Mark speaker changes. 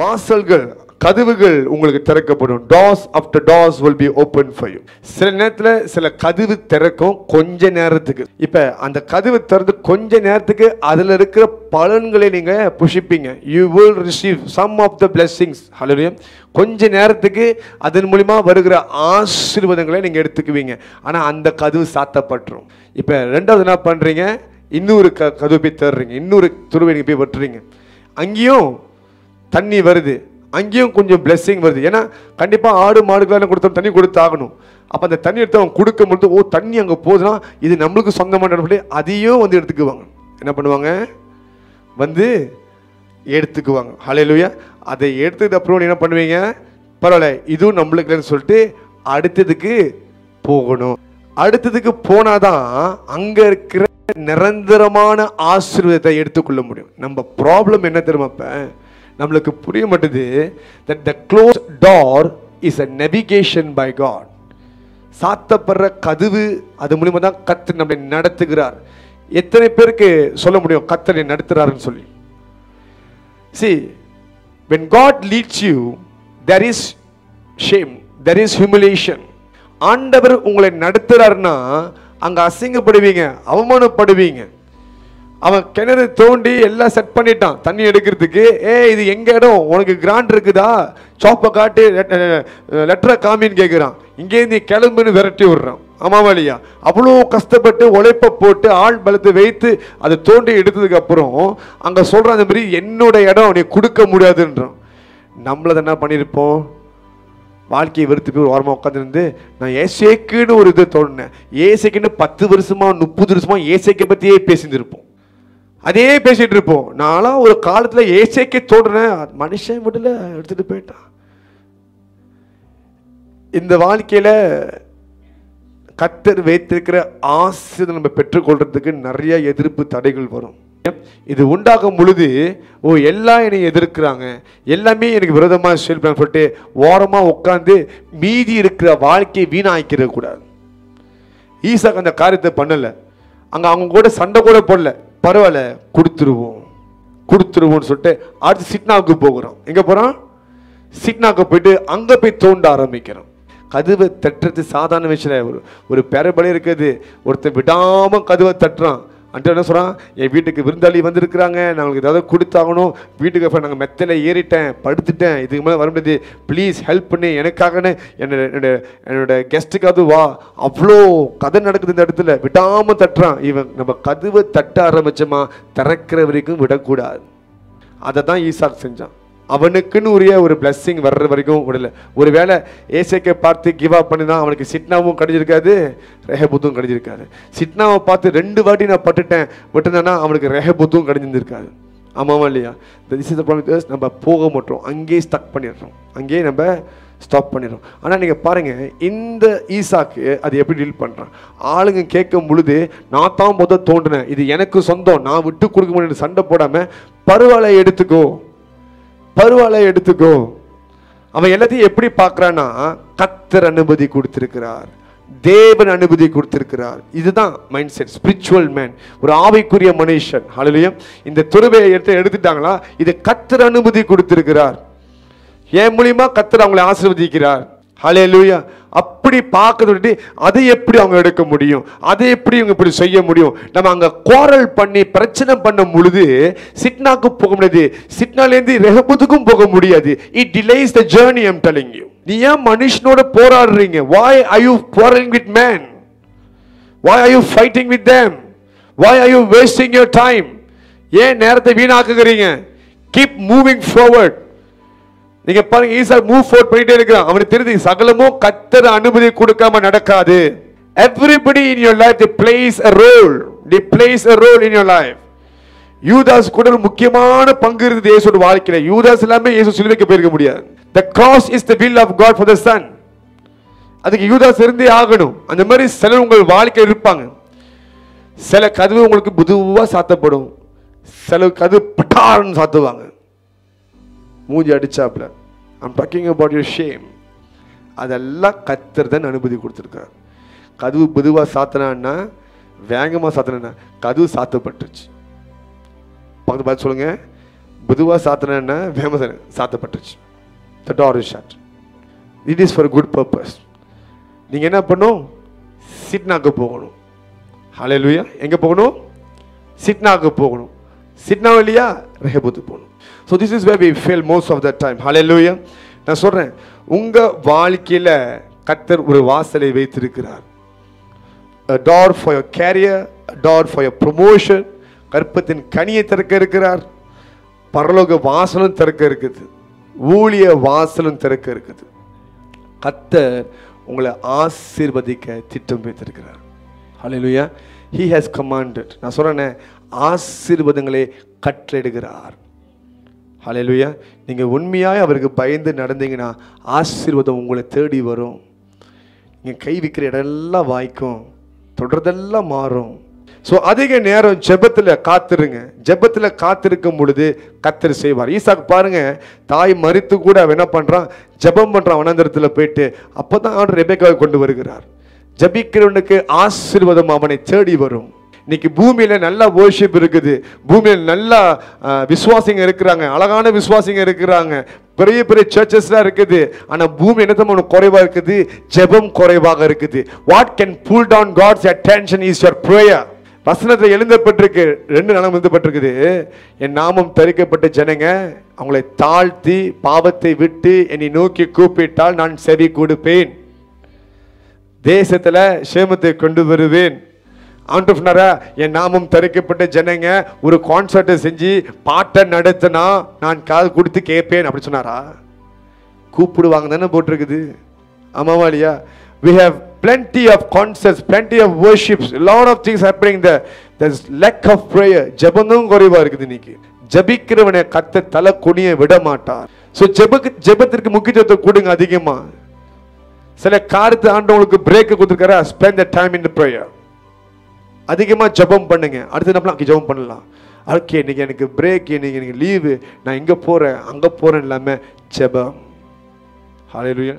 Speaker 1: வாசல்கள், கதவுகள் உங்களுக்கு திறக்கப்படும். doors after doors will be open for you. சில நேரத்தில் சில கதவு திறக்கும் கொஞ்ச நேரத்துக்கு. இப்போ அந்த கதவு திறந்து கொஞ்ச நேரத்துக்கு அதில் இருக்கிற பலன்களை நீங்கள் புஷிப்பீங்க. you will receive some of the blessings. ஹல்லேலூயா. கொஞ்ச நேரத்துக்கு அதன் மூலிமா வருகிற ஆசீர்வாதங்களை நீங்கள் எடுத்துக்குவீங்க. ஆனால் அந்த கதவு சாத்தப்பட்டுரும். இப்போ ரெண்டாவது என்ன பண்ணுறீங்க, இன்னொரு கதவு போய் தேடுறீங்க, இன்னொரு துருவை நீங்கள் போய் வெட்டுறீங்க. அங்கேயும் தண்ணி வருது, அங்கேயும் கொஞ்சம் பிளெஸ்ஸிங் வருது. ஏன்னா கண்டிப்பாக ஆடு மாடுகளெல்லாம் கொடுத்தோம், தண்ணி கொடுத்தாகணும். அப்போ அந்த தண்ணி எடுத்து அவங்க கொடுக்கும்பொழுது ஓ தண்ணி அங்கே போகுதுன்னா இது நம்மளுக்கு சொந்தமான அதையும் வந்து எடுத்துக்குவாங்க. என்ன பண்ணுவாங்க, வந்து எடுத்துக்குவாங்க. ஹல்லேலூயா. அதை எடுத்துக்கிட்ட அப்புறம் என்ன பண்ணுவீங்க, பரவாயில்ல இதுவும் நம்மளுக்குன்னு சொல்லிட்டு அடுத்ததுக்கு போகணும். அடுத்ததுக்கு போனாதான் அங்கே இருக்கிற நிரந்தரமான ஆசீர்வாதத்தை எடுத்துக்கொள்ள முடியும். நம்ம ப்ராப்ளம் என்ன தெரியுமாப்ப, நம்மளுக்கு புரிய மாட்டேது. that the closed door is a navigation by God. சாத்தப்படுற கதவு, அது மூலமா தான் கர்த்தர் நம்மை நடத்துகிறார். எத்தனை பேருக்கு சொல்ல முடியும் கர்த்தரை நடத்துறாருன்னு சொல்லி? see, when God leads you, there is shame, there is humiliation. ஆண்டவர் உங்களை நடத்துறாருன்னா அங்க அசிங்கப்படுவீங்க, அவமானப்படுவீங்க. அவன் கிணறு தோண்டி எல்லாம் செட் பண்ணிட்டான் தண்ணி எடுக்கிறதுக்கு. இது எங்க இடம், உனக்கு கிராண்ட் இருக்குதா, சாப்பை காட்டு, லெட்டரை காமின்னு கேட்குறான். இங்கேருந்து கிளம்புன்னு விரட்டி விடுறான். ஆமாவா இல்லையா? அவ்வளோ கஷ்டப்பட்டு உழைப்ப போட்டு ஆள் பலத்தை வைத்து அதை தோண்டி எடுத்ததுக்கு அப்புறம் அங்கே சொல்கிறான், அந்த மாதிரி என்னோட இடம் நீ கொடுக்க முடியாதுன்றான். நம்மளதை என்ன பண்ணியிருப்போம், வாழ்க்கையை வெறுத்து போய் ஒரு வாரமாக உட்காந்துருந்து நான் ஏசேக்குன்னு ஒரு இதை தோணுனேன். ஏசைக்குன்னு 10 வருஷமா 30 வருஷமா ஏசைக்கை பற்றியே பேசியிருப்போம், அதே பேசிட்டு இருப்போம். நான்லாம் ஒரு காலத்தில் ஏசைக்கே தோன்றேன், மனுஷன் மட்டும் எடுத்துட்டு போயிட்டான். இந்த வாழ்க்கையில் கர்த்தர் வைத்திருக்கிற ஆசீர்வாதத்தை நம்ம பெற்றுக்கொள்றதுக்கு நிறைய எதிர்ப்பு தடைகள் வரும். இது உண்டாகும் பொழுது ஓ எல்லாம் என்னை எதிர்க்கிறாங்க, எல்லாமே எனக்கு விரோதமாக செயல்படுறாங்க சொல்லிட்டு ஓரமாக உட்காந்து மீதி இருக்கிற வாழ்க்கையை வீணாக்கிற கூடாது. ஈசாக்கு அந்த காரியத்தை பண்ணலை. அங்கே அவங்க கூட சண்டை கூட போடல, பரவாயில்ல கொடுத்துருவோம்னு சொல்லிட்டு அடுத்து சிட்னாவுக்கு போகிறோம். எங்கே போகிறோம், சிட்னாவுக்கு போயிட்டு அங்கே போய் தோண்ட ஆரம்பிக்கிறோம். கதவை தட்டுறது சாதாரண விஷயம். ஒரு பெறபடி இருக்குது, ஒருத்தர் விடாமல் கதவை தட்டுறான். அன்ட்டு என்ன சொல்கிறான், என் வீட்டுக்கு விருந்தாளி வந்திருக்கிறாங்க, நாங்களுக்கு ஏதாவது கொடுத்தாகணும், வீட்டுக்கு அப்புறம் நாங்கள் மெத்தையில் ஏறிட்டேன், படுத்துட்டேன், இதுக்கு மேலே வர முடியாது, ப்ளீஸ் ஹெல்ப் பண்ணி எனக்காகன்னு என்னோட கெஸ்ட்டுக்காவது வா. அவ்வளோ கதை நடக்குது இந்த இடத்துல, விடாமல் தட்டுறான். இவன் நம்ம கதவை தட்ட ஆரம்பிச்சோமா திறக்கிற வரைக்கும் விடக்கூடாது. அதை தான் ஈசாக் செஞ்சான். அவனுக்குன்னு உரிய ஒரு பிளஸ்ஸிங் வர்ற வரைக்கும் விடல. ஒரு வேளை ஏசைக்கை பார்த்து கிவ் அப் பண்ணி தான் அவனுக்கு சிட்னாவும் கிடைச்சிருக்காது, ரெஹபோத்தும் கிடைச்சிருக்காது. சிட்னாவை பார்த்து 2 வாட்டி நான் பட்டுனா அவனுக்கு ரெஹபோத்தும் கிடைச்சிருந்திருக்காது. ஆமாவா இல்லையா? நம்ம போக மாட்டோம், அங்கேயே ஸ்டக் பண்ணிடுறோம், அங்கேயே நம்ம ஸ்டாப் பண்ணிடுறோம். ஆனால் நீங்கள் பாருங்கள், இந்த ஈசாக்கு அது எப்படி டீல் பண்ணுறான். ஆளுங்க கேட்கும் பொழுது நான் தான் முதல் தோன்றினேன், இது எனக்கு சொந்தம், நான் விட்டு கொடுக்க முடியும் சண்டை போடாமல் பரவாயில்ல எடுத்துக்கோ. அவன் எல்லாத்தையும் எப்படி பார்க்கறான்னா, கர்த்தர் அனுமதி கொடுத்திருக்கிறார், தேவன் அனுமதி கொடுத்திருக்கிறார். இதுதான் மைண்ட் செட், ஸ்பிரிச்சுவல் மேன், ஒரு ஆவிக்குரிய மனுஷன். ஹல்லேலூயா. இந்த துருவை எடுத்துட்டாங்களா, இது கர்த்தர் அனுமதி கொடுத்திருக்கிறார், என் மூலியமா கர்த்தர் அவங்களை ஆசீர்வதிக்கிறார். ஹல்லேலூயா. அப்படி பார்க்கறது அதை எப்படி அவங்க எடுக்க முடியும், அதை எப்படி இவங்க இப்படி செய்ய முடியும்? நம்ம அங்க குவாரல் பண்ணி பிரச்சனை பண்ண பொழுது சிட்னாக்கு போக முடியாது, சிட்னாலேருந்து ரெஹபோத்துக்கும் போக முடியாது. It delays the journey. I am telling you. நீ ஏன் மனுஷனோட போராடுறீங்க? why are you quarreling with men? why are you fighting with them? why are you wasting your time? ஏன் நேரத்தை வீணாக்குறீங்க? keep moving forward. நீங்க பாருங்க, ஈசாக் மூவ் ஃபோர்வர்ட் பண்ணிட்டே இருக்கிறான். அவனுக்கு தெரியுது சகலமும் கர்த்தர் அனுமதி கொடுக்காம நடக்காது. everybody in your life they plays a role in your life. யூதாஸ் கூட ஒரு முக்கியமான பங்கு இருக்குது இயேசுவோட வாழ்க்கையில. யூதாஸ் இல்லாம இயேசு சிலுவைக்கு போயிருக்க முடியாது. the cross is the will of God for the son. அதுக்கு யூதாஸ் இருந்தே ஆகணும். அந்த மாதிரி சிலர் உங்கள் வாழ்க்கையில் இருப்பாங்க. சில கதவு உங்களுக்கு புதுவா சாத்தப்படும், சில கதவு பட்டார்னு சாத்துவாங்க, மூஞ்சி அடிச்சாப்ல. I'm talking about your shame. அதெல்லாம் கர்த்தர் தான் அனுமதி கொடுத்துருக்கார். கதவு பொதுவாக சாத்தினான்னா, வேகமாக சாத்தினா, கதவு சாத்தப்பட்டுருச்சு. பார்த்து சொல்லுங்க, பொதுவாக சாத்தினா famous சாத்தப்பட்டுருச்சு. The door is shut. It is for a good purpose. நீங்கள் என்ன பண்ணணும்? சிட்னாக்கு போகணும். ஹல்லேலூயா. எங்கே போகணும்? சிட்னாக்கு போகணும். சிட்னா இல்லையா ரெஹோபோத்து போகணும். So this is where we fail most of the time. ஹல்லேலூயா. நான் சொல்கிறேன், உங்கள் வாழ்க்கையில் கர்த்தர் ஒரு வாசலை வைத்திருக்கிறார். A door for your career, a door for your promotion. கற்பத்தின் கனியை திறக்க இருக்கிறார். பரலோக வாசலும் திறக்க இருக்குது. ஊழிய வாசலும் திறக்க இருக்குது. கர்த்தர் உங்களை ஆசீர்வதிக்க திட்டம் வைத்திருக்கிறார். ஹல்லேலூயா. He has commanded. நான் சொல்றேனே, ஆசீர்வாதங்களை கட்டளையிடுகிறார். ஹல்லேலூயா. நீங்க உண்மையாய் அவருக்கு பயந்து நடந்தீங்கன்னா ஆசீர்வாதம் உங்களை தேடி வரும். நீங்க கை வைக்கிற இடமெல்லாம் வாய்க்கும், தொடர்தெல்லாம் மாறும். ஸோ அதிக நேரம் ஜெபத்தில் காத்திருங்க. ஜெபத்தில் காத்திருக்கும் பொழுது கர்த்தர் செய்வார். ஈசாக்கு பாருங்க, தாய் மரித்து கூட அவன் என்ன பண்ணுறான்? ஜெபம் பண்ணுறான் வனாந்தரத்தில் போயிட்டு. அப்போ தான் அவன் ரெபெக்காவை கொண்டு வருகிறார். ஜெபிக்கிறவனுக்கு ஆசீர்வாதம் அவனை தேடி வரும். இன்னைக்கு பூமியில் நல்லா வர்ஷிப் இருக்குது, பூமியில் நல்லா விசுவாசிங்க இருக்கிறாங்க, அழகான விசுவாசிங்க இருக்கிறாங்க, பெரிய பெரிய சர்ச்சஸ்லாம் இருக்குது. ஆனால் பூமி என்ன குறைவாக இருக்குது? ஜெபம் குறைவாக இருக்குது. What can pull down God's attention is your prayer. வசனத்தில் எழுதப்பட்டிருக்கு, 2 நாளும் எழுதப்பட்டிருக்குது. என் நாமம் தரிக்கப்பட்ட ஜனங்க அவங்களை தாழ்த்தி பாவத்தை விட்டு என்னை நோக்கி கூப்பிட்டால் நான் செவி கொடுப்பேன், தேசத்தில் சேமத்தை கொண்டு வருவேன். ஆண்டவரா, என் நாமம் தரிக்கப்பட்ட ஜனங்க ஒரு கான்சர்ட்டை செஞ்சு பாட்டை நடத்தினா நான் காது கொடுத்து கேட்பேன் அப்படி சொன்னாரா? கூப்பிடுவாங்க தானே போட்டிருக்குது. ஆமாவா இல்லையா? We have plenty of concerts, plenty of worships, a lot of things happening there. There's lack of prayer. ஜெபமும் குறைவா இருக்குது. இன்னைக்கு ஜெபிக்கிறவனை கர்த்தர் தலை குனிய விட மாட்டார். ஸோ ஜெபத்திற்கு முக்கியத்துவத்தை கொடுங்க அதிகமா. சில காரியத்தை ஆண்டவங்களுக்கு break கொடுத்துருக்காரா? spend the time in the prayer. அதிகமா ஜெபம் பண்ணுங்க. அடுத்து என்ன பண்ணலாம்? ஜெபம் பண்ணலாம். ஓகே, இன்னைக்கு எனக்கு பிரேக், இன்னைக்கு லீவு, நான் இங்க போறேன் அங்க போறேன் இல்லாம ஜெபம். ஹல்லேலூயா.